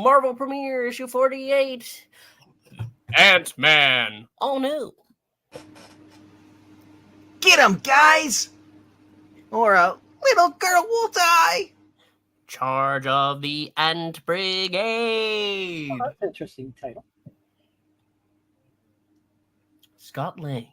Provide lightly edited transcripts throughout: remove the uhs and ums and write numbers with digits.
Marvel premiere issue 48. Ant-Man. All new. Get him, guys! Or a little girl will die. Charge of the Ant Brigade. Oh, that's an interesting title. Scott Lang,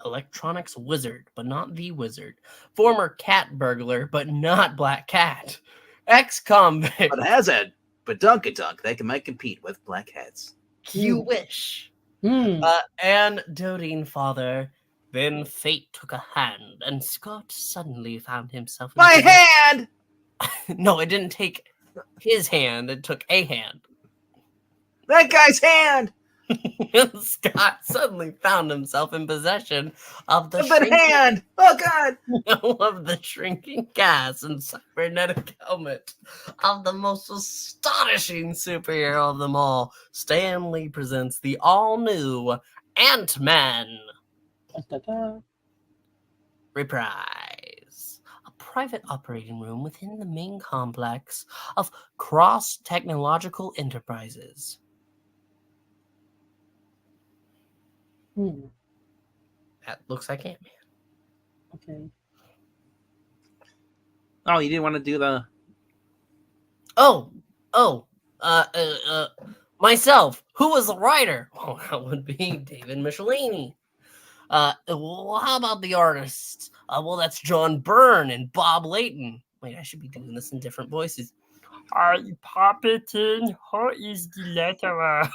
electronics wizard, but not the wizard. Former cat burglar, but not Black Cat. Ex-convict. But has a badunkadunk that might compete with blackheads. You wish. And doting father. Then fate took a hand, and Scott suddenly found himself in My hand! No, it didn't take his hand. It took a hand. That guy's hand! Scott suddenly found himself in possession of the hand! Oh, God! of the shrinking gas and cybernetic helmet of the most astonishing superhero of them all. Stan Lee presents the all-new Ant-Man. Reprise. A private operating room within the main complex of Cross Technological Enterprises. That looks like Ant-Man. Okay. Oh, you didn't want to do the... Myself. Who was the writer? Oh, that would be David Michelinie. Well, how about the artists? Well, that's John Byrne and Bob Layton. Wait, I should be doing this in different voices. Are you puppeting? Who is the letterer?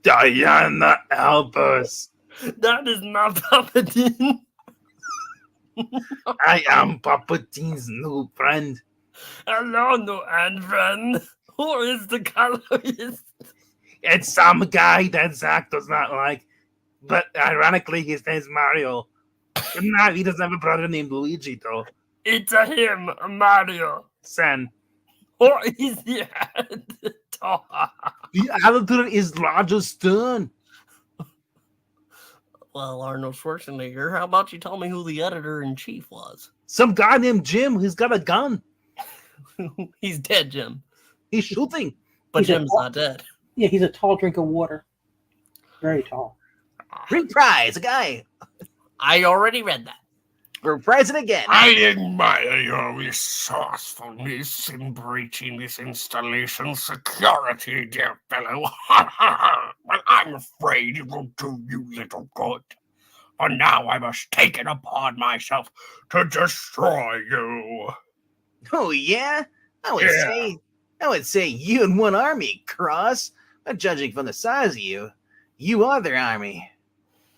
Diana Albus. That is not puppeting. I am Palpatine's new friend. Hello, new and friend. Who is the colorist? It's some guy that Zach does not like. But ironically, his name's Mario. No, he doesn't have a brother named Luigi, though. It's a him, Mario. Sen. Who is the editor? The editor is Roger Stern. Well, Arnold Schwarzenegger, how about you tell me who the editor-in-chief was? Some guy named Jim who's got a gun. He's dead, Jim. He's shooting. But Jim's not dead. Yeah, he's a tall drink of water. Very tall. Reprise, a guy. I already read that. Reprise it again. I admire your resourcefulness in breaching this installation's security, dear fellow. But I'm afraid it will do you little good. For now I must take it upon myself to destroy you. Oh, yeah? I would say you and one army, Cross. But judging from the size of you, you are their army.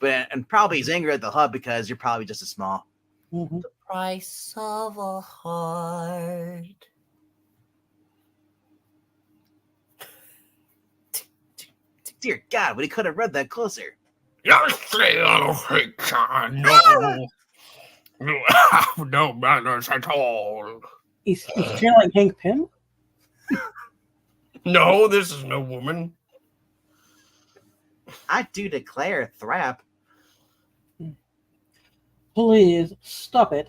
And probably he's angry at the hub because you're probably just as small. The price of a heart. Dear God, but he could have read that closer. You little creature, no. You have no manners at all. He's channeling Hank Pym? No, this is no woman. I do declare Thrap. Please, stop it.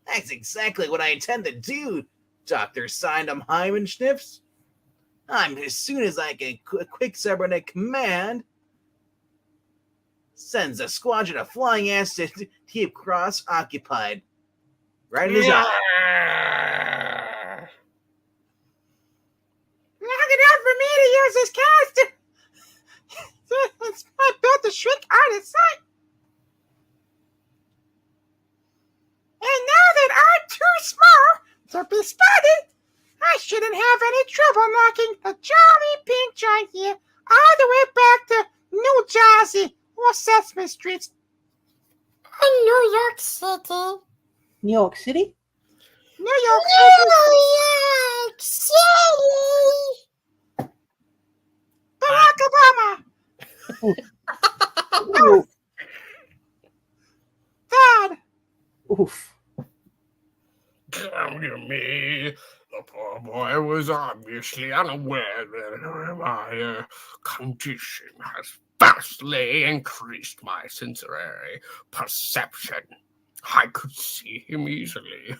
That's exactly what I intend to do, Dr. Syndom Hymenschnips. As soon as I get a quick cybernetic command, sends a squadron of flying ass to keep Cross occupied. Right in his eye. Long enough for me to use this caster. It's my built to shrink out of sight. And now that I'm too small to be spotted, I shouldn't have any trouble knocking the jolly pink giant here all the way back to New Jersey or Sesame Street. New York City. New York City? New York City. Barack Obama. Oof. Dad. Oof. Come to me. The poor boy was obviously unaware that my condition has vastly increased my sensory perception. I could see him easily.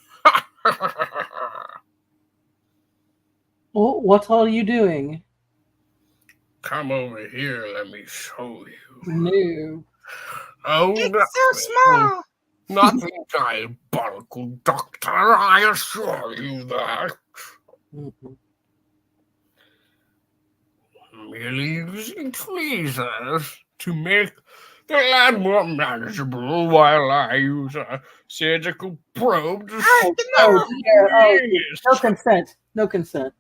Oh, what are you doing? Come over here, let me show you. No. Oh, It's so nothing. small. Nothing diabolical, Doctor, I assure you that. Mhm. Merely using tweezers to make the land more manageable while I use a surgical probe to Oh, No. dear. Oh, dear. Yes. No consent. No consent.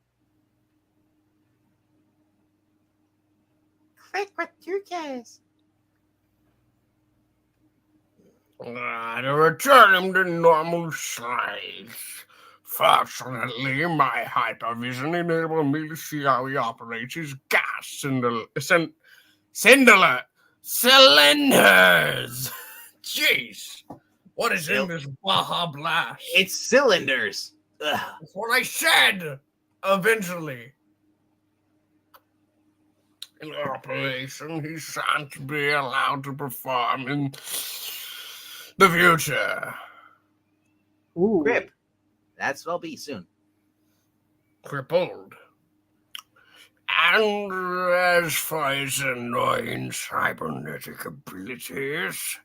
Click with you guys. To return him to normal size. Fortunately, my hypervision enabled me to see how he operates his gas cylinders. Jeez, what is in this Baja Blast? It's cylinders. Ugh. That's what I said. Eventually, in operation, he shan't be allowed to perform in the future. Ooh. Grip. That's what I'll be soon. Crippled. And as for his annoying cybernetic abilities,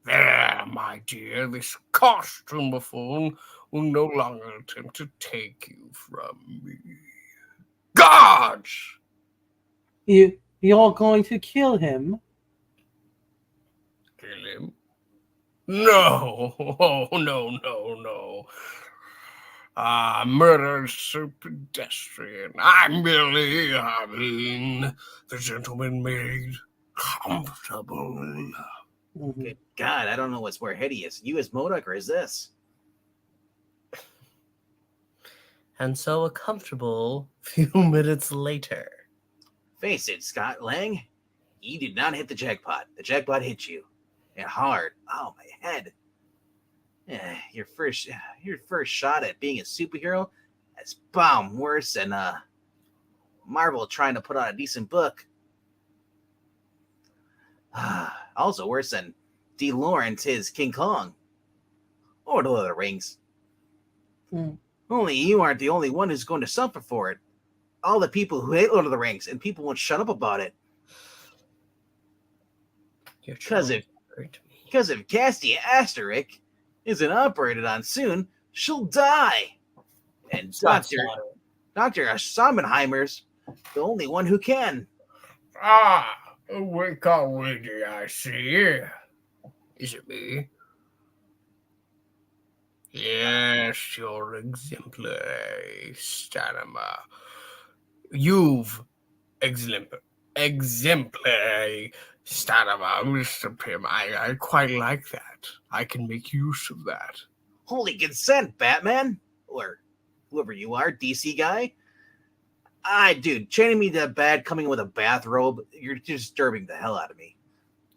there, my dear, this costume buffoon will no longer attempt to take you from me. Gods! You're going to kill him? Kill him? No, oh, no. Murder is so pedestrian. I'm merely having the gentleman made comfortable. Mhm. Good God, I don't know what's more hideous. You as MODOK or is this? And so a comfortable few minutes later. Face it, Scott Lang. You did not hit the jackpot. The jackpot hit you. And hard. Oh, my head. Your first shot at being a superhero, that's bomb worse than Marvel trying to put out a decent book. Also worse than D. Lawrence his King Kong. Or the Lord of the Rings. Only you aren't the only one who's going to suffer for it. All the people who hate Lord of the Rings, and people won't shut up about it. Because if Cassie Asterisk isn't operated on soon, she'll die. And Dr. Samenheimer's the only one who can. Awake already, I see. Is it me? Yes, you're exemplary, Stanima. You've exemplary Stanima, Mr. Pym. I quite like that. I can make use of that. Holy consent, Batman! Or whoever you are, DC guy. Dude, chaining me to bed, coming with a bathrobe, you're disturbing the hell out of me.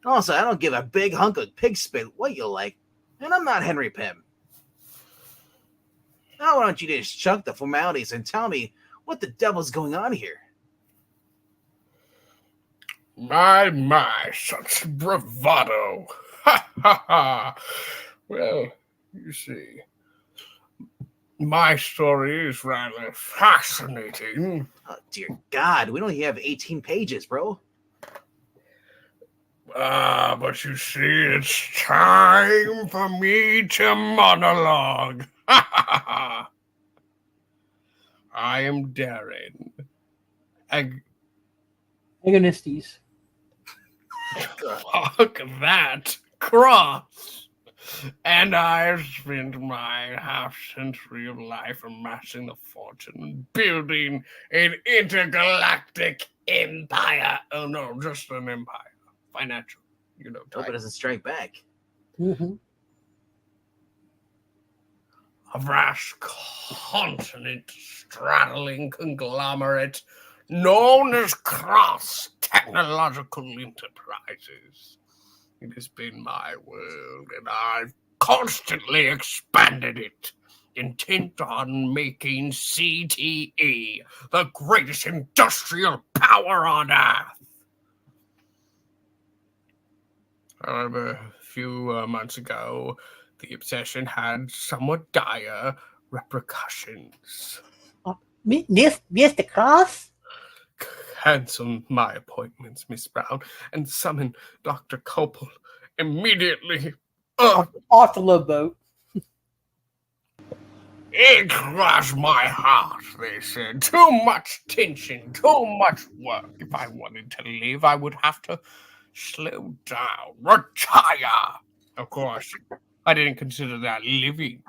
Also, I don't give a big hunk of pig spit what you like, and I'm not Henry Pym. Now why don't you just chuck the formalities and tell me what the devil's going on here? My, such bravado. Ha, ha, ha. Well, you see, my story is rather fascinating. Oh, dear God, we only have 18 pages, bro. But you see, it's time for me to monologue. I am Darren. Agonistes. Fuck that. Cross. And I've spent my half-century of life amassing a fortune and building an intergalactic empire. Oh, no, just an empire. Financial, Hope it doesn't strike back. Mm-hmm. A vast continent straddling conglomerate known as Cross Technological Enterprises. It has been my world, and I've constantly expanded it, intent on making CTE the greatest industrial power on Earth. However, a few months ago, the obsession had somewhat dire repercussions. Mr. Cross? Cancel my appointments, Miss Brown, and summon Dr. Copel immediately. Off the love boat. It crushed my heart, they said. Too much tension, too much work. If I wanted to live, I would have to slow down, retire. Of course, I didn't consider that living.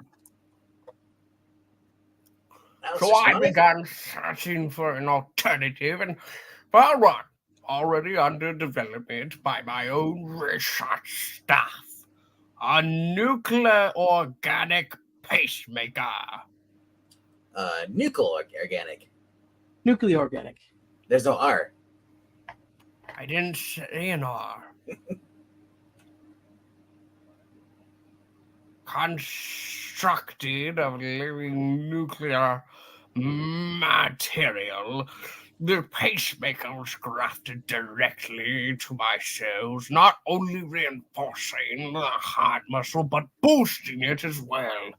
So I began searching for an alternative and found one already under development by my own research staff. A nuclear organic pacemaker. Nuclear organic. Nuclear organic. There's no R. I didn't say an R. Constructed of living nuclear material, the pacemaker was grafted directly into my cells, not only reinforcing the heart muscle, but boosting it as well.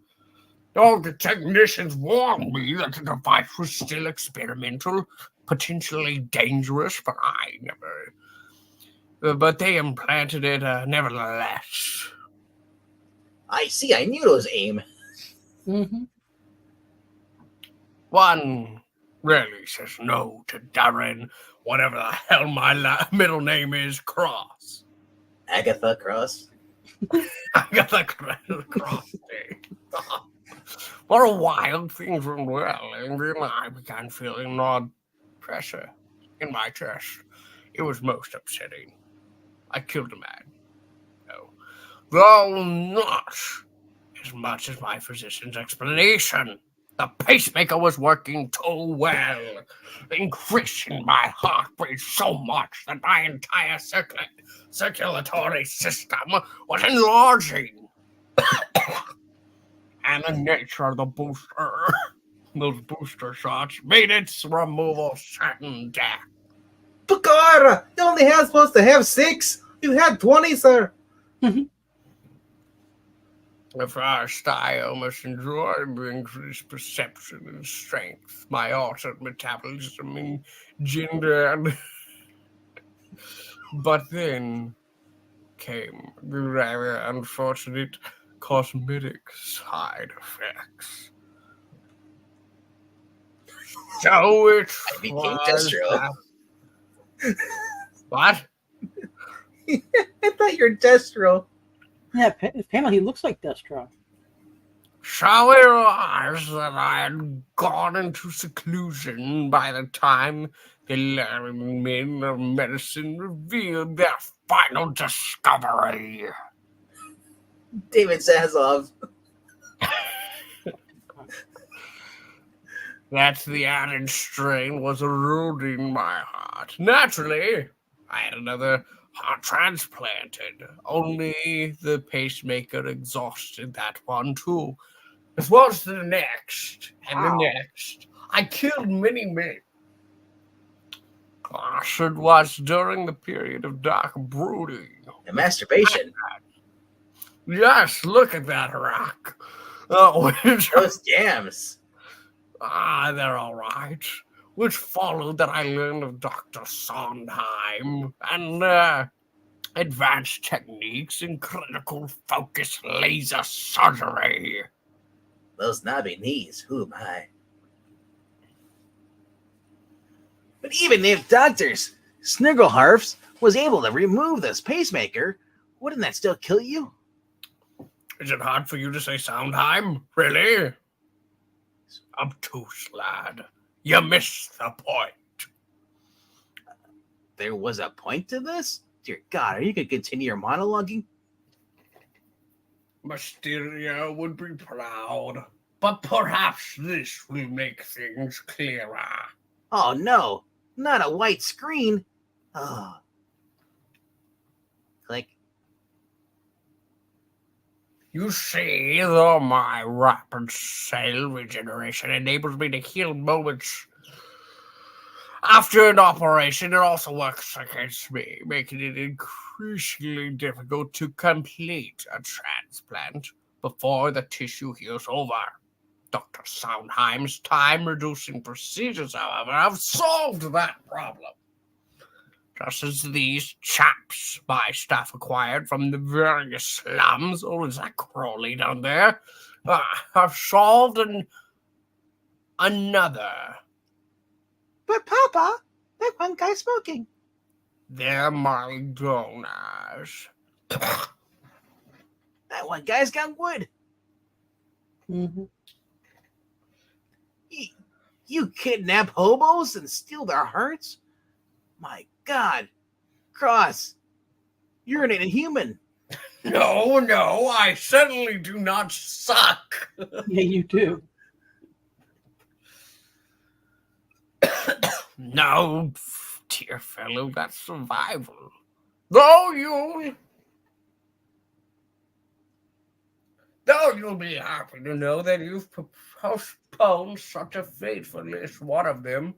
All the technicians warned me that the device was still experimental, potentially dangerous, but I never. But they implanted it nevertheless. I see. I knew it was AIM. Mm-hmm. One rarely says no to Darren, whatever the hell my middle name is, Cross. Agatha Cross. Agatha Cross. For a while, things went well, and then I began feeling odd pressure in my chest. It was most upsetting. I killed a man. No. Though not as much as my physician's explanation. The pacemaker was working too well, increasing my heart rate so much that my entire circulatory system was enlarging. And the nature of the booster, those booster shots, made its removal certain death. Picard, you only have supposed to have 6. You had 20, sir. At first, I almost enjoyed the increased perception and strength, my altered metabolism and gender. But then came the very unfortunate cosmetic side effects. So it I became was Destro. What? I thought you were Destro. Yeah, Pamela, he looks like Destro. So it was that I had gone into seclusion by the time the learning men of medicine revealed their final discovery. David Zaslav. That the added strain was eroding my heart. Naturally, I had another heart transplanted. Only the pacemaker exhausted that one too. As well as the next, and the next. I killed many men. Gosh, it was during the period of dark brooding. And masturbation. Yes, look at that rock. Oh, Those jams. they're all right. Which followed that I learned of Dr. Sondheim and advanced techniques in critical focus laser surgery. Those knobby knees. Who am I? But even if Doctors Snigglehurfs was able to remove this pacemaker, wouldn't that still kill you? Is it hard for you to say Sondheim? Really? Obtuse, lad. You missed the point. There was a point to this? Dear God, are you going to continue your monologuing? Mysterio would be proud, but perhaps this will make things clearer. Oh no, not a white screen. Oh. Click. You see, though my rapid cell regeneration enables me to heal moments after an operation, it also works against me, making it increasingly difficult to complete a transplant before the tissue heals over. Dr. Sondheim's time-reducing procedures, however, have solved that problem. Just as these chaps my staff acquired from the various slums, or is that Crowley down there, have solved another. But Papa, that one guy smoking. They're my donors. That one guy's got wood. Mm-hmm. You kidnap hobos and steal their hearts? My God. Cross, you're an inhuman. No, I certainly do not suck. Yeah, you do. No, dear fellow, that's survival. Though you'll be happy to know that you've postponed such a fate for at least one of them.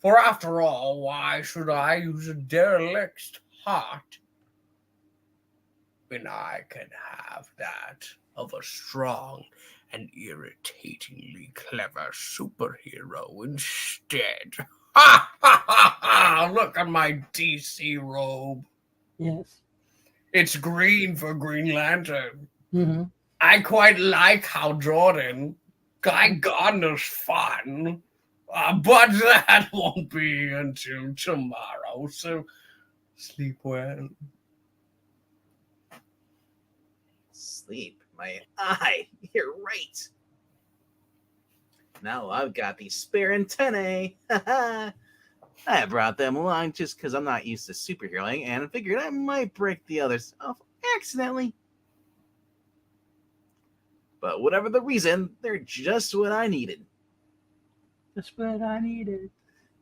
For after all, why should I use a derelict heart when I can have that of a strong and irritatingly clever superhero instead? Ha ha ha ha! Look at my DC robe. Yes. It's green for Green Lantern. Mm-hmm. I quite like how Jordan, Guy Gardner's fun, but that won't be until tomorrow, so sleep well. Sleep, my eye. You're right. Now I've got these spare antennae. I brought them along just because I'm not used to superheroing and figured I might break the others off accidentally. But whatever the reason, they're just what I needed. That's what I needed.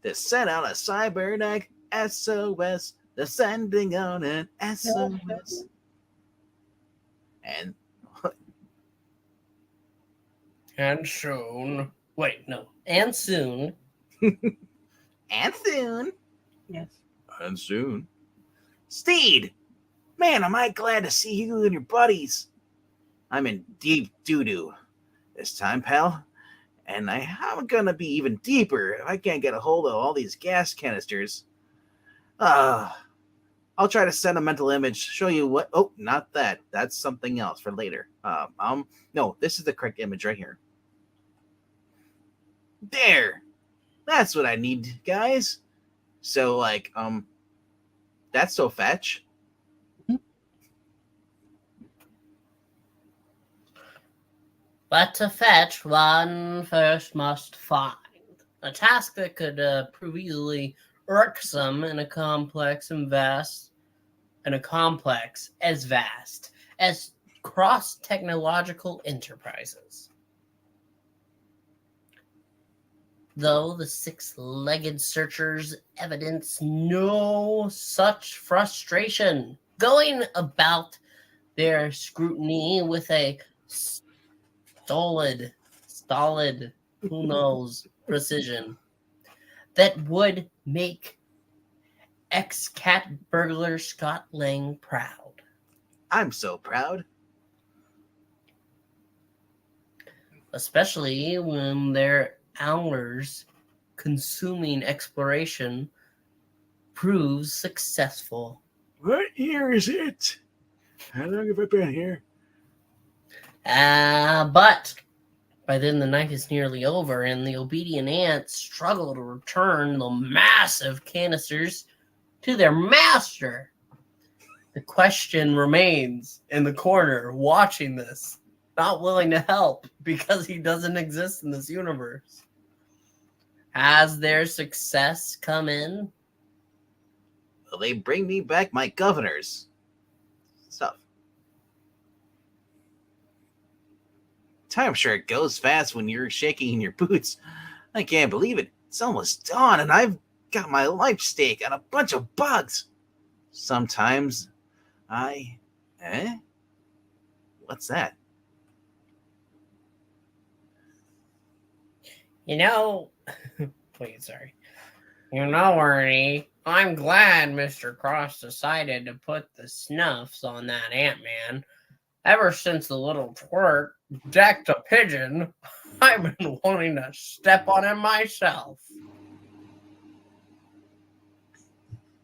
To send out a cybernetic SOS. They're sending out an SOS. And soon. Wait, no. And soon. And soon. Yes. And soon. Steed! Man, am I glad to see you and your buddies. I'm in deep doo-doo this time, pal. And I'm gonna be even deeper if I can't get a hold of all these gas canisters. I'll try to send a mental image, show you what... Oh, not that. That's something else for later. No, this is the correct image right here. There! That's what I need, guys. So, that's so fetch. But to fetch, one first must find. A task that could prove easily irksome in a complex as vast as cross-technological enterprises. Though the six-legged searchers evidence no such frustration, going about their scrutiny with a stolid, who knows, precision that would make ex-cat burglar Scott Lang proud. I'm so proud. Especially when their hours consuming exploration proves successful. What year is it? How long have I been here? But by then the night is nearly over, and the obedient ants struggle to return the massive canisters to their master. The question remains in the corner, watching this, not willing to help because he doesn't exist in this universe. Has their success come in? Will they bring me back my governors? Stuff. Time sure goes fast when you're shaking in your boots. I can't believe it. It's almost dawn and I've got my life stake on a bunch of bugs. Sometimes What's that? Sorry. Ernie, I'm glad Mr. Cross decided to put the snuffs on that Ant-Man. Ever since the little twerp decked a pigeon, I've been wanting to step on him myself.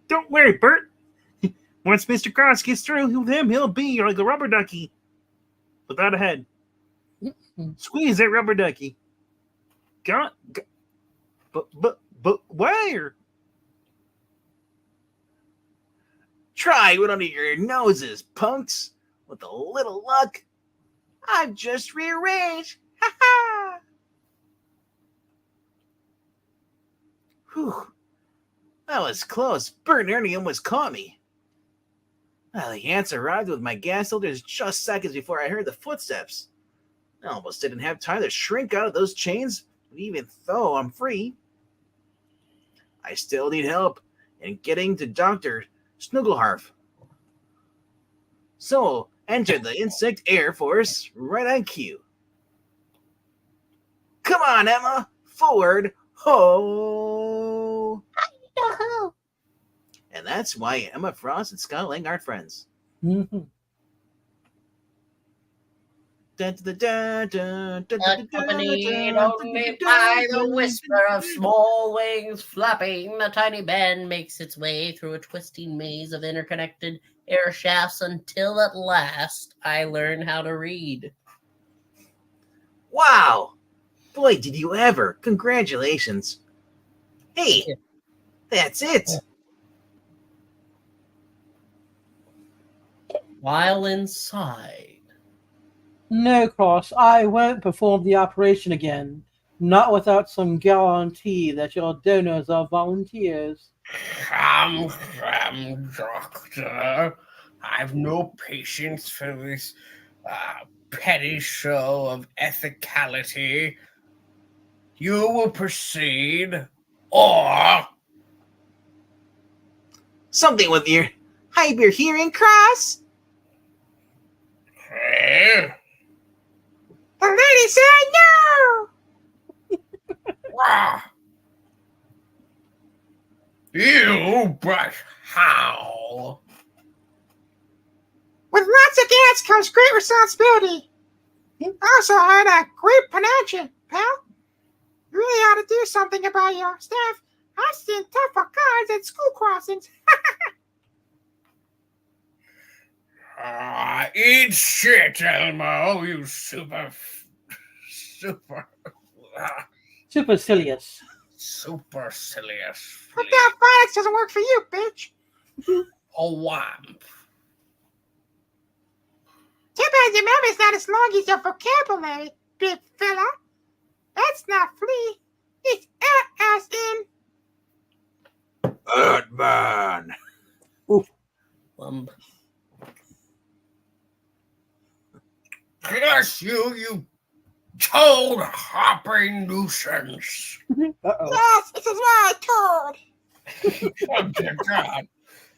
Don't worry, Bert. Once Mr. Cross gets through with him, he'll be like a rubber ducky without a head. Squeeze that rubber ducky. Got but where? Try it under your noses, punks. With a little luck, I've just rearranged. Ha ha! Whew. That was close. Byrne Ernie almost caught me. The ants arrived with my gas cylinders just seconds before I heard the footsteps. I almost didn't have time to shrink out of those chains, even though I'm free. I still need help in getting to Dr. Snuggleharf. So, enter the Insect Air Force right on cue. Come on, Emma! Forward! Ho! And that's why Emma Frost and Scott Lang are friends. Mm-hmm. Accompanied only by the whisper of small wings flapping, the tiny band makes its way through a twisting maze of interconnected air shafts until at last I learn how to read. Wow! Boy, did you ever! Congratulations! Hey, that's it! While inside, No, Cross, I won't perform the operation again. Not without some guarantee that your donors are volunteers. Come, Doctor. I've no patience for this petty show of ethicality. You will proceed, or Something with your hyper hearing, Cross? eh? The lady said no! Ah. You, but how? With lots of gas comes great responsibility. Also, I had a great pronunciation, pal. You really ought to do something about your staff. I've seen tougher guys at school crossings. Eat shit, Elmo, you super Supercilious. supercilious But flea. that phonics doesn't work for you, bitch. A wamp. Too bad your memory's not as long as your vocabulary, big fella. That's not flea. It's as in. Batman! Curse you, you toad-hopping nuisance. Uh-oh. Yes, it's a lie, Toad. Oh, dear God.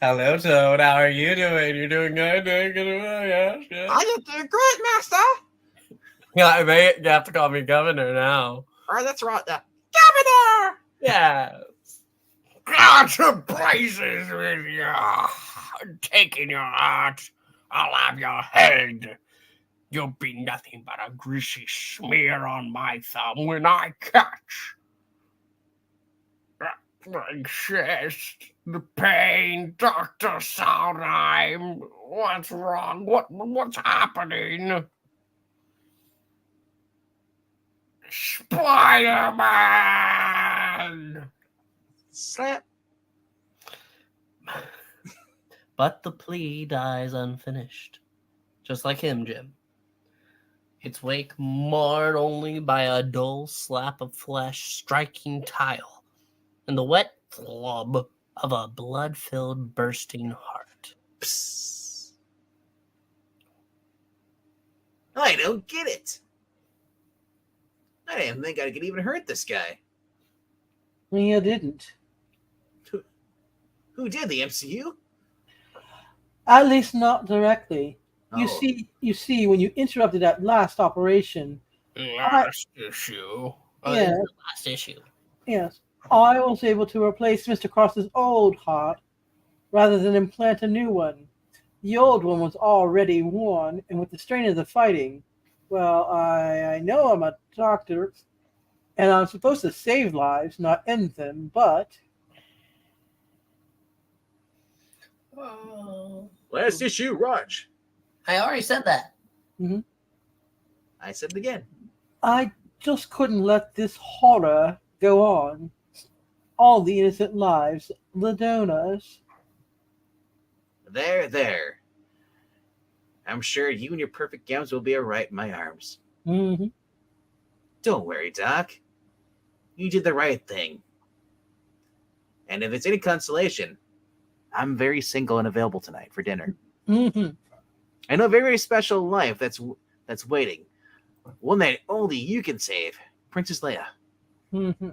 hello, Toad. How are you doing? You're doing good? Doing good? Yes, yes. Oh, you're doing great, master. Yeah, you have to call me governor now. Oh, that's right, there. Governor! Yeah. God to blazes with you. Taking your heart, I'll have your head. You'll be nothing but a greasy smear on my thumb when I catch. My chest, the pain, Dr. Sondheim. What's wrong? What's happening? Spider-Man! Slap. But the plea dies unfinished. Just like him, Jim. Its wake marred only by a dull slap of flesh striking tile and the wet throb of a blood-filled bursting heart. Psst. I don't get it. I didn't think I could even hurt this guy. You didn't. Who did, the MCU? At least not directly. You Oh. see, when you interrupted that last operation, Last issue. Yeah. The last issue. yes, I was able to replace Mr. Cross's old heart rather than implant a new one. The old one was already worn, and with the strain of the fighting, Well, I know I'm a doctor, and I'm supposed to save lives, not end them, but Oh, Last issue, Raj. I already said that. I said it again. I just couldn't let this horror go on. All the innocent lives, the donors. There. I'm sure you and your perfect gowns will be all right in my arms. Mm-hmm. Don't worry, Doc. You did the right thing. And if it's any consolation, I'm very single and available tonight for dinner. Mm-hmm. I know a very, very special life that's waiting. One that only you can save. Princess Leia. Mm-hmm.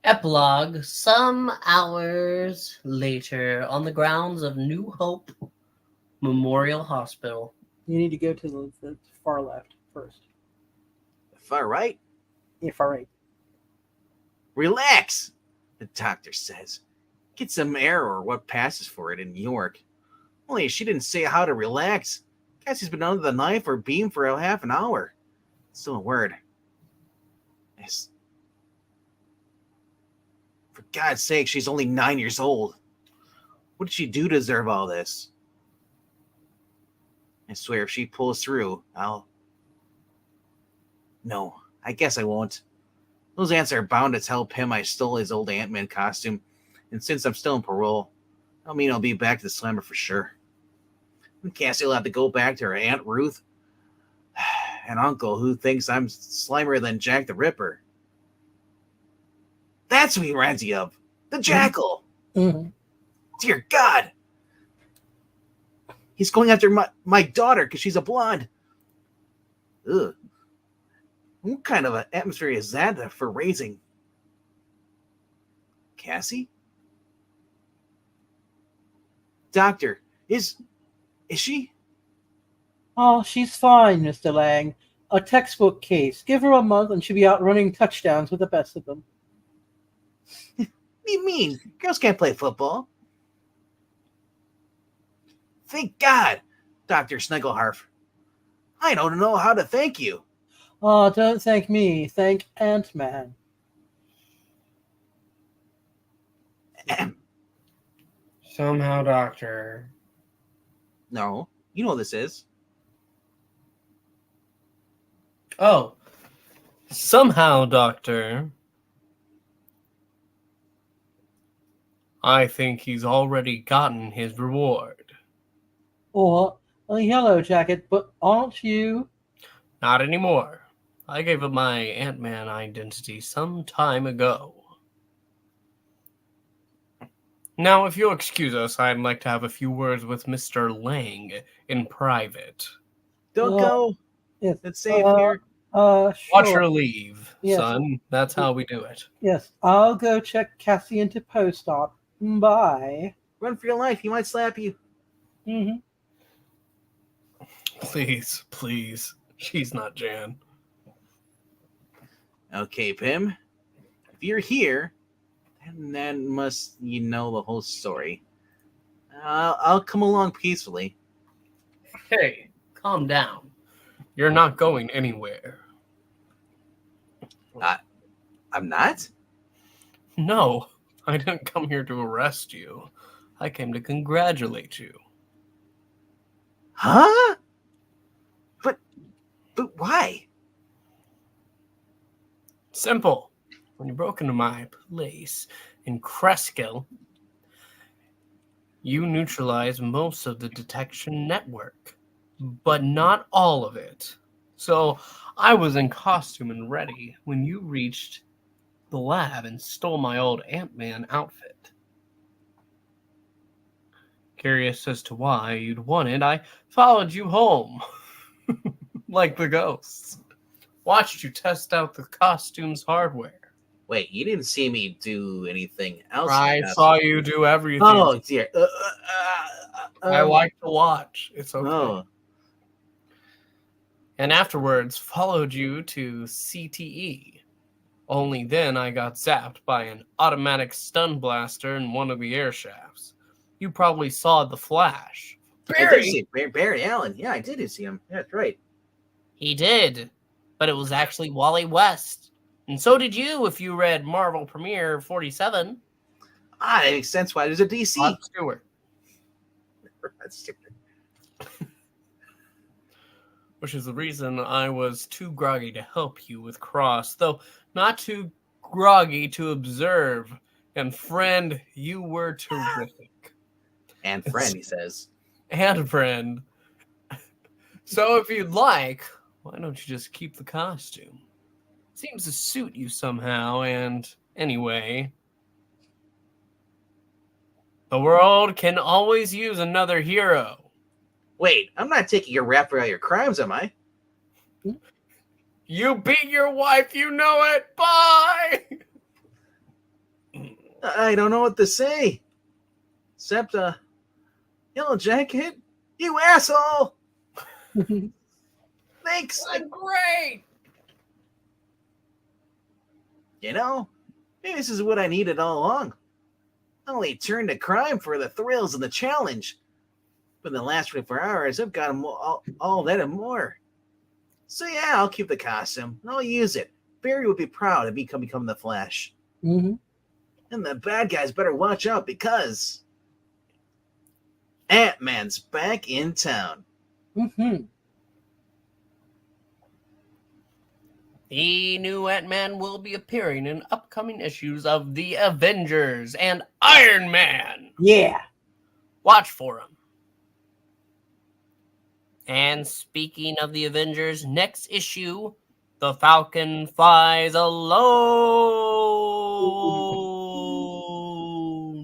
Epilogue. Some hours later, on the grounds of New Hope Memorial Hospital. You need to go to the far left first. Far right? Yeah, far right. Relax, the doctor says. Get some air or what passes for it in New York. Only she didn't say how to relax. Cassie's been under the knife or beam for a half an hour. Still a word. Yes. For God's sake, she's only 9 years old. What did she do to deserve all this? I swear if she pulls through, I'll... No, I guess I won't. Those ants are bound to tell Pym I stole his old Ant-Man costume, and since I'm still on parole, I mean I'll be back to the Slammer for sure. And Cassie will have to go back to her Aunt Ruth and Uncle who thinks I'm slimmer than Jack the Ripper. That's what he reminds you of. The Jackal. Mm-hmm. Dear God. He's going after my daughter because she's a blonde. Ugh. What kind of an atmosphere is that for raising? Cassie? Doctor, is she? Oh, she's fine, Mr. Lang. A textbook case. Give her a month and she'll be out running touchdowns with the best of them. What do you mean? Girls can't play football. Thank God, Dr. Sniggleharf. I don't know how to thank you. Oh, don't thank me. Thank Ant-Man. Somehow, Doctor. No, you know what this is. Oh. Somehow, Doctor. I think he's already gotten his reward. Or a yellow jacket, but aren't you? Not anymore. I gave up my Ant-Man identity some time ago. Now, if you'll excuse us, I'd like to have a few words with Mr. Lang in private. Don't go. Yes. It's safe here. Sure. Watch her leave, Yes. son. That's how we do it. Yes, I'll go check Cassie into post-op. Bye. Run for your life. He might slap you. Mm-hmm. Please, please. She's not Jan. Okay, Pym. If you're here, then must you know the whole story. I'll come along peacefully. Hey, calm down. You're not going anywhere. I'm not? No, I didn't come here to arrest you. I came to congratulate you. Huh? But why? Simple. When you broke into my place in Kreskill, you neutralized most of the detection network, but not all of it. So I was in costume and ready when you reached the lab and stole my old Ant-Man outfit. Curious as to why you'd want it, I followed you home. Like the ghosts. Watched you test out the costume's hardware. Wait, you didn't see me do anything else? I saw you do everything. Oh, dear. I like to watch. It's okay. Oh. And afterwards followed you to CTE. Only then I got zapped by an automatic stun blaster in one of the air shafts. You probably saw the flash. I did Barry. see Barry Allen. Yeah, I did see him. Yeah, that's right. He did, but it was actually Wally West. And so did you if you read Marvel Premiere 47. That makes sense why there's a DC. Rod Stewart. That's stupid. Which is the reason I was too groggy to help you with Cross, though not too groggy to observe. And friend, you were terrific. And friend, he says. And friend. So if you'd like, why don't you just keep the costume? Seems to suit you somehow, and anyway, the world can always use another hero. Wait, I'm not taking your rap for all your crimes, am I? You beat your wife, you know it. Bye. I don't know what to say. Except, Yellow Jacket, you asshole! Thanks. I'm great. You know, maybe this is what I needed all along. I only turned to crime for the thrills and the challenge. But in the last 24 hours, I've got all that and more. So yeah, I'll keep the costume. And I'll use it. Barry would be proud of me becoming the Flash. Mm-hmm. And the bad guys better watch out because Ant-Man's back in town. Mm-hmm. The new Ant-Man will be appearing in upcoming issues of The Avengers and Iron Man. Yeah. Watch for him. And speaking of the Avengers, next issue, the Falcon flies alone.